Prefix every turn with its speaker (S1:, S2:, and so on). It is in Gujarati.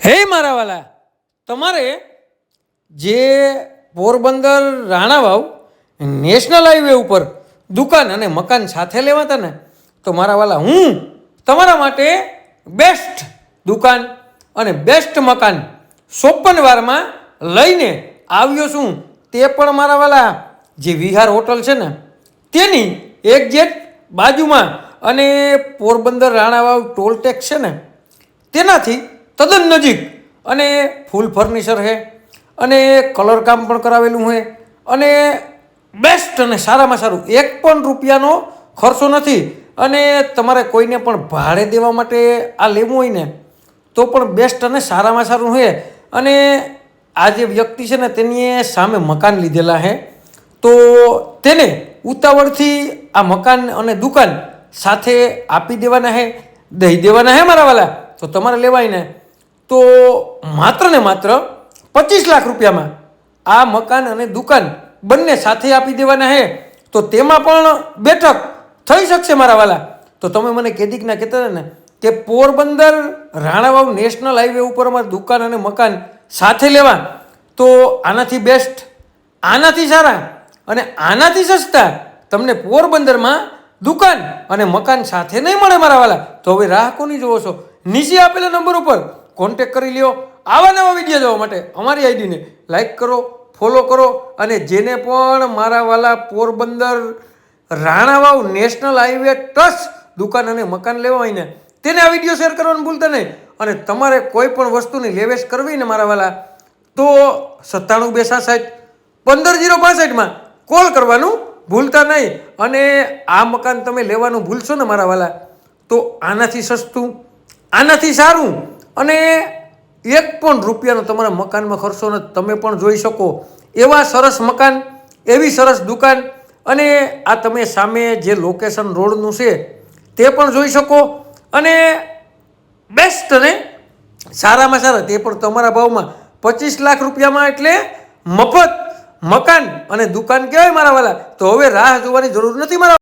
S1: હે મારા વાલા, તમારે જે પોરબંદર રાણાવાવ નેશનલ હાઈવે ઉપર દુકાન અને મકાન સાથે લેવા હતા ને, તો મારા વાલા હું તમારા માટે બેસ્ટ દુકાન અને બેસ્ટ મકાન 54 વારમાં લઈને આવ્યો છું. તે પણ મારા વાલા જે વિહાર હોટલ છે ને તેની એક્ઝેક્ટ બાજુમાં અને પોરબંદર રાણાવાવ ટોલ ટેક્સ છે ને તેનાથી તદ્દન નજીક, અને ફૂલ ફર્નિચર છે અને કલર કામ પણ કરાવેલું છે અને બેસ્ટ અને સારામાં સારું 1 પણ રૂપિયાનો ખર્ચો નથી. અને તમારે કોઈને પણ ભાડે દેવા માટે આ લેવું હોય ને તો પણ બેસ્ટ અને સારામાં સારું છે. અને આ જે વ્યક્તિ છે ને તેની સામે મકાન લીધેલા છે, તો તેને ઉતાવળથી આ મકાન અને દુકાન સાથે આપી દેવાના છે, દઈ દેવાના છે મારા વાલા. તો તમારે લેવાય ને તો માત્ર ને માત્ર 25 લાખ રૂપિયામાં આ મકાન અને દુકાન બંને સાથે આપી દેવાના છે. તો તેમાં પણ બેઠક થઈ શકશે મારા વાલા. તો તમે મને કેદીકના કહેતા ને કે પોરબંદર રાણાવાવ નેશનલ હાઈવે ઉપર અમારે દુકાન અને મકાન સાથે લેવા, તો આનાથી બેસ્ટ, આનાથી સારા અને આનાથી સસ્તા તમને પોરબંદરમાં દુકાન અને મકાન સાથે નહીં મળે મારા વાલા. તો હવે રાહ કોની જોવો છો? નીચે આપેલા નંબર ઉપર કોન્ટેક કરી લ્યો. આવા નવા વિડીયો જોવા માટે અમારી આઈડીને લાઈક કરો, ફોલો કરો, અને જેને પણ મારા વાલા Porbandar Ranavav national highway touch દુકાન અને મકાન લેવા હોય ને તેને આ વિડીયો શેર કરવાનું ભૂલતા નહીં. અને તમારે કોઈ પણ વસ્તુની લેવેશ કરવી ને મારા વાલા તો 9726615065 કોલ કરવાનું ભૂલતા નહીં. અને આ મકાન તમે લેવાનું ભૂલશો ને મારા વાલા તો આનાથી સસ્તું, આનાથી સારું અને 1 પણ રૂપિયાનો તમારા મકાનમાં ખર્ચો નથી. તમે પણ જોઈ શકો એવા સરસ મકાન, એવી સરસ દુકાન, અને આ તમે સામે જે લોકેશન રોડનું છે તે પણ જોઈ શકો. અને બેસ્ટ અને સારામાં સારા તે પણ તમારા ભાવમાં 25 લાખ રૂપિયામાં, એટલે મફત મકાન અને દુકાન કહેવાય મારા વાલા. તો હવે રાહ જોવાની જરૂર નથી મારા